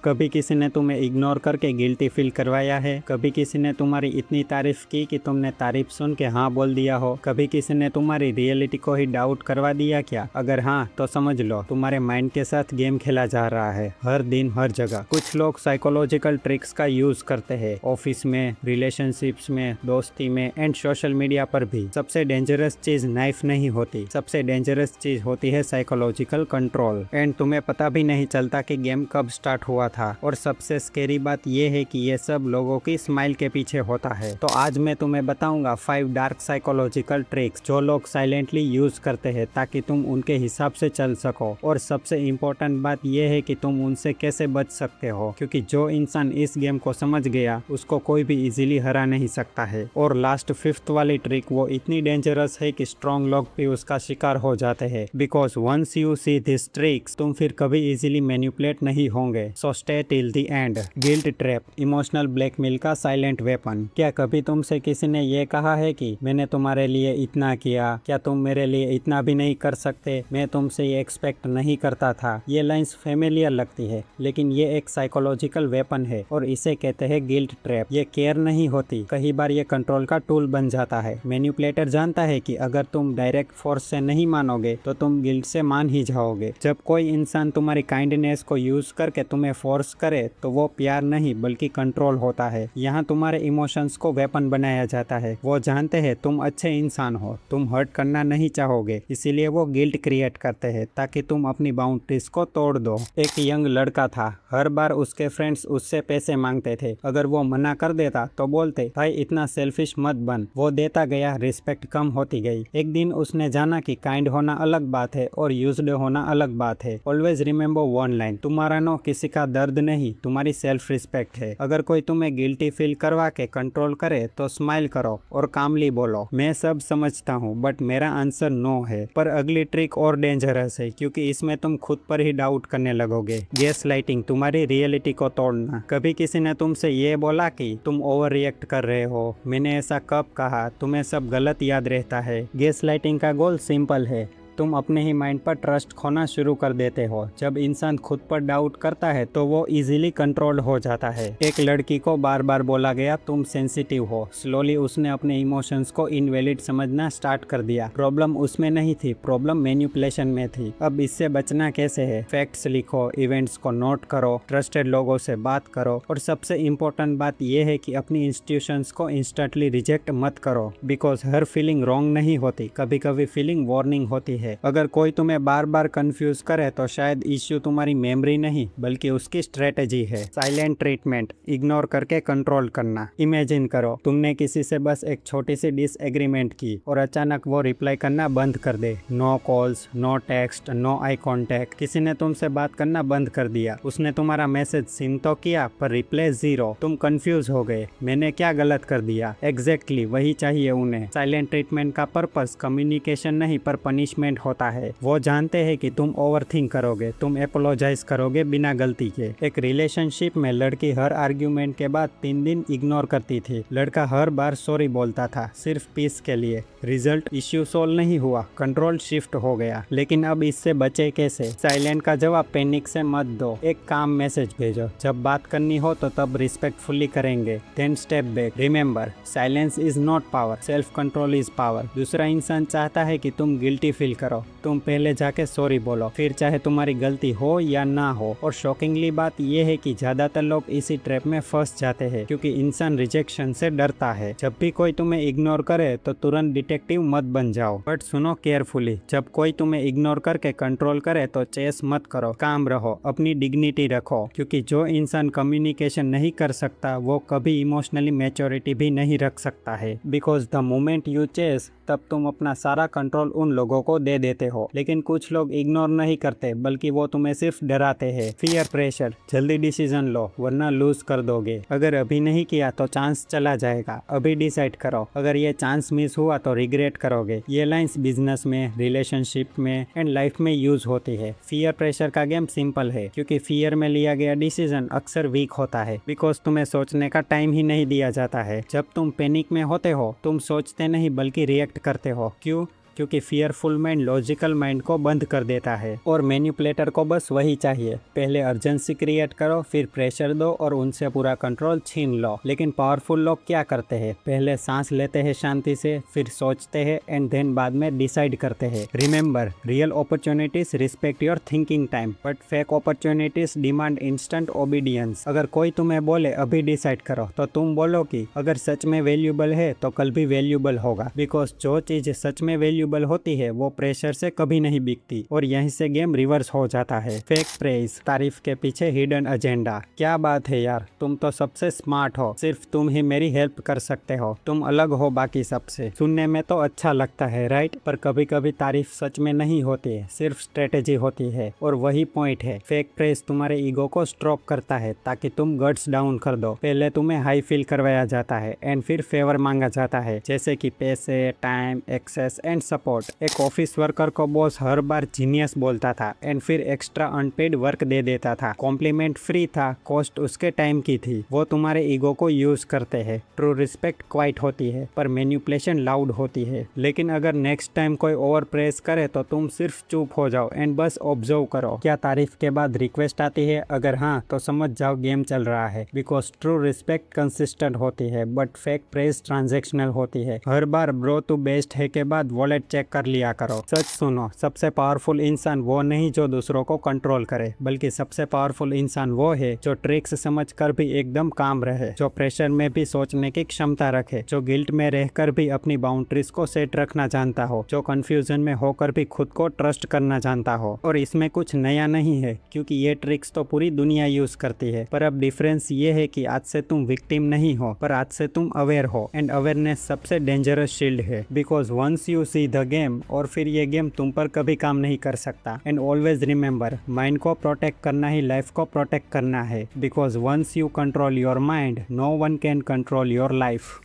कभी किसी ने तुम्हें इग्नोर करके गिल्टी फील करवाया है? कभी किसी ने तुम्हारी इतनी तारीफ की कि तुमने तारीफ सुन के हाँ बोल दिया हो? कभी किसी ने तुम्हारी रियलिटी को ही डाउट करवा दिया क्या? अगर हाँ तो समझ लो तुम्हारे माइंड के साथ गेम खेला जा रहा है, हर दिन हर जगह। कुछ लोग साइकोलॉजिकल ट्रिक्स का यूज करते हैं, ऑफिस में, रिलेशनशिप्स में, दोस्ती में एंड सोशल मीडिया पर भी। सबसे डेंजरस चीज नाइफ नहीं होती, सबसे डेंजरस चीज होती है साइकोलॉजिकल कंट्रोल। एंड तुम्हें पता भी नहीं चलता कि गेम कब स्टार्ट हुआ था। और सबसे स्केरी बात यह है कि ये सब लोगों की स्माइल के पीछे होता है। तो आज मैं तुम्हें बताऊंगा 5 डार्क साइकोलॉजिकल ट्रिक्स जो लोग साइलेंटली यूज करते हैं ताकि तुम उनके हिसाब से चल सको। और सबसे इम्पोर्टेंट बात यह है कि तुम उनसे कैसे बच सकते हो, क्योंकि जो इंसान इस गेम को समझ गया उसको कोई भी इजीली हरा नहीं सकता है। और लास्ट 5th वाली ट्रिक वो इतनी डेंजरस है कि स्ट्रॉन्ग लोग भी उसका शिकार हो जाते हैं। Because once you see this tricks तुम फिर कभी इजीली मैनिपुलेट नहीं होंगे। So stay till the end. Guilt trap, emotional blackmail का साइलेंट वेपन। क्या कभी तुमसे किसी ने ये कहा है कि मैंने तुम्हारे लिए इतना किया, क्या तुम मेरे लिए इतना भी नहीं कर सकते? मैं तुमसे ये एक्सपेक्ट नहीं करता था। ये लाइंस फेमिलियर लगती है, लेकिन ये एक साइकोलॉजिकल वेपन है और इसे कहते हैं गिल्ट ट्रैप। ये केयर नहीं होती, कई बार ये कंट्रोल का टूल बन जाता है। मैनिपुलेटर जानता है कि अगर तुम डायरेक्ट फोर्स से नहीं मानोगे तो तुम गिल्ट से मान ही जाओगे। जब कोई इंसान तुम्हारी काइंडनेस को यूज करके तुम्हें फोर्स करे तो वो प्यार नहीं बल्कि कंट्रोल होता है। यहाँ तुम्हारे इमोशंस को वेपन बनाया जाता है। वो जानते हैं तुम अच्छे इंसान हो, तुम हर्ट करना नहीं चाहोगे, इसीलिए वो गिल्ट क्रिएट करते हैं ताकि तुम अपनी बाउंड्रीज को तोड़ दो। एक यंग लड़का था, हर बार उसके फ्रेंड्स उससे पैसे मांगते थे। अगर वो मना कर देता तो बोलते भाई इतना सेल्फिश मत बन। वो देता गया, रिस्पेक्ट कम होती गई। एक दिन उसने जाना कि काइंड होना अलग बात है और यूज्ड होना अलग बात है। ऑलवेज रिमेंबर वन लाइन, तुम्हारा नो किसी का दर्द नहीं, तुम्हारी सेल्फ रिस्पेक्ट है। अगर कोई तुम्हें गिल्टी फील करवा के कंट्रोल करे तो स्माइल करो और कामली बोलो मैं सब समझता हूँ बट मेरा आंसर नो है। पर अगली ट्रिक और डेंजरस है, क्योंकि इसमें तुम खुद पर ही डाउट करने लगोगे। गैस लाइटिंग, तुम्हारी रियलिटी को तोड़ना। कभी किसी ने तुमसे ये बोला कि तुम ओवर रिएक्ट कर रहे हो, मैंने ऐसा कब कहा, तुम्हें सब गलत याद रहता है। गैस लाइटिंग का गोल सिंपल है, तुम अपने ही माइंड पर ट्रस्ट खोना शुरू कर देते हो। जब इंसान खुद पर डाउट करता है तो वो इजीली कंट्रोल हो जाता है। एक लड़की को बार बार बोला गया तुम सेंसिटिव हो। स्लोली उसने अपने इमोशंस को इनवैलिड समझना स्टार्ट कर दिया। प्रॉब्लम उसमें नहीं थी, प्रॉब्लम मैनिपुलेशन में थी। अब इससे बचना कैसे है? फैक्ट्स लिखो, इवेंट्स को नोट करो, ट्रस्टेड लोगों से बात करो और सबसे इम्पोर्टेंट बात यह है कि अपनी इंस्टीट्यूशंस को इंस्टेंटली रिजेक्ट मत करो। बिकॉज हर फीलिंग रॉन्ग नहीं होती, कभी कभी फीलिंग वार्निंग होती है। अगर कोई तुम्हें बार बार कंफ्यूज करे तो शायद इश्यू तुम्हारी मेमोरी नहीं बल्कि उसकी स्ट्रेटेजी है। साइलेंट ट्रीटमेंट, इग्नोर करके कंट्रोल करना। इमेजिन करो तुमने किसी से बस एक छोटी सी डिसएग्रीमेंट की और अचानक वो रिप्लाई करना बंद कर दे। No calls, no text, no eye contact. किसी ने तुमसे बात करना बंद कर दिया। उसने तुम्हारा मैसेज सीन तो किया पर रिप्लाई जीरो। तुम कंफ्यूज हो गए, मैंने क्या गलत कर दिया? एग्जैक्टली वही चाहिए उन्हें। साइलेंट ट्रीटमेंट का पर्पस कम्युनिकेशन नहीं पर पनिशमेंट होता है। वो जानते हैं कि तुम ओवरथिंक करोगे, तुम अपोलोजाइज करोगे बिना गलती के। एक रिलेशनशिप में लड़की हर आर्ग्यूमेंट के बाद 3 दिन इग्नोर करती थी। लड़का हर बार सॉरी बोलता था, सिर्फ पीस के लिए। रिजल्ट, इश्यू सोल्व नहीं हुआ, कंट्रोल शिफ्ट हो गया। लेकिन अब इससे बचे कैसे? साइलेंट का जवाब पैनिक से मत दो। एक काम मैसेज भेजो, जब बात करनी हो तो तब रिस्पेक्टफुली करेंगे। Then step back. Remember, silence is not power, self control is power. दूसरा इंसान चाहता है कि तुम गिल्टी फील करो, तुम पहले जाके सॉरी बोलो, फिर चाहे तुम्हारी गलती हो या ना हो। और शॉकिंगली बात यह है कि ज्यादातर लोग इसी ट्रैप में फंस जाते हैं, क्योंकि इंसान रिजेक्शन से डरता है। जब भी कोई तुम्हें इग्नोर करे तो तुरंत डिटेक्टिव मत बन जाओ, बट सुनो केयरफुली। जब कोई तुम्हें इग्नोर करके कंट्रोल करे तो चेस मत करो, काम रहो, अपनी डिग्निटी रखो। क्योंकि जो इंसान कम्युनिकेशन नहीं कर सकता वो कभी इमोशनली मैच्योरिटी भी नहीं रख सकता है। Because the moment you chase, तब तुम अपना सारा कंट्रोल उन लोगों को दे देते हो। लेकिन कुछ लोग इग्नोर नहीं करते बल्कि वो तुम्हें सिर्फ डराते हैं। फियर प्रेशर, जल्दी डिसीजन लो वरना लूज कर दोगे। अगर अभी नहीं किया तो चांस चला जाएगा, अभी डिसाइड करो, अगर ये चांस मिस हुआ तो रिग्रेट करोगे। ये लाइंस बिजनेस में, रिलेशनशिप में एंड लाइफ में यूज होती है। फियर प्रेशर का गेम सिंपल है, क्योंकि फियर में लिया गया डिसीजन अक्सर वीक होता है। बिकॉज तुम्हें सोचने का टाइम ही नहीं दिया जाता है। जब तुम पैनिक में होते हो तुम सोचते नहीं बल्कि रिएक्ट करते हो। क्यों? क्योंकि फियरफुल माइंड लॉजिकल माइंड को बंद कर देता है और मैनिपुलेटर को बस वही चाहिए, पहले अर्जेंसी क्रिएट करो, फिर प्रेशर दो और उनसे पूरा कंट्रोल छीन लो। लेकिन पावरफुल लोग क्या करते हैं, पहले सांस लेते हैं शांति से, फिर सोचते हैं एंड देन बाद में डिसाइड करते हैं। Remember, real opportunities respect your thinking time but fake opportunities demand instant obedience. अगर कोई तुम्हें बोले अभी डिसाइड करो तो तुम बोलो कि अगर सच में वैल्यूएबल है तो कल भी वैल्यूएबल होगा, बिकॉज जो चीज सच में वैल्यूएबल होती है वो प्रेशर से कभी नहीं बिकती और यहीं से गेम रिवर्स हो जाता है। फेक प्रेज, तारीफ के पीछे हिडन एजेंडा। क्या बात है यार, तुम तो सबसे स्मार्ट हो, सिर्फ तुम ही मेरी हेल्प कर सकते हो, तुम अलग हो बाकी सबसे। सुनने में तो अच्छा लगता है राइट, पर कभी कभी तारीफ सच में नहीं होती है, सिर्फ स्ट्रेटेजी होती है और वही पॉइंट है। फेक प्रेज तुम्हारे ईगो को स्ट्रोक करता है ताकि तुम गट्स डाउन कर दो। पहले तुम्हें हाई फील करवाया जाता है एंड फिर फेवर मांगा जाता है, जैसे कि पैसे, टाइम, एक्सेस एंड सपोर्ट। एक ऑफिस वर्कर को बॉस हर बार जीनियस बोलता था एंड फिर एक्स्ट्रा अनपेड वर्क दे देता था। कॉम्प्लीमेंट फ्री था, कॉस्ट उसके टाइम की थी। वो तुम्हारे ईगो को यूज करते हैं। ट्रू रिस्पेक्ट क्वाइट होती है पर मैनिपुलेशन लाउड होती है। लेकिन अगर नेक्स्ट टाइम कोई ओवर प्रेस करे तो तुम सिर्फ चुप हो जाओ एंड बस ऑब्जर्व करो। क्या तारीफ के बाद रिक्वेस्ट आती है? अगर हाँ तो समझ जाओ गेम चल रहा है, बिकॉज ट्रू रिस्पेक्ट कंसिस्टेंट होती है बट फेक प्रेस ट्रांजेक्शनल होती है। हर बार ब्रो तू बेस्ट है के बाद वॉलेट चेक कर लिया करो। सच सुनो, सबसे पावरफुल इंसान वो नहीं जो दूसरों को कंट्रोल करे, बल्कि सबसे पावरफुल इंसान वो है जो ट्रिक्स समझ कर भी एकदम काम रहे, जो प्रेशर में भी सोचने की क्षमता रखे, जो गिल्ट में रहकर भी अपनी बाउंड्रीज को सेट रखना जानता हो, जो कंफ्यूजन में होकर भी खुद को ट्रस्ट करना जानता हो। और इसमें कुछ नया नहीं है क्योंकि ये ट्रिक्स तो पूरी दुनिया यूज करती है, पर अब डिफरेंस ये है कि आज से तुम विक्टिम नहीं हो, पर आज से तुम अवेयर हो एंड अवेयरनेस सबसे डेंजरस शील्ड है। Because once you see the game, और फिर ये गेम तुम पर कभी काम नहीं कर सकता। एंड ऑलवेज रिमेंबर, माइंड को प्रोटेक्ट करना ही लाइफ को प्रोटेक्ट करना है, because once you control your mind no one can control your life.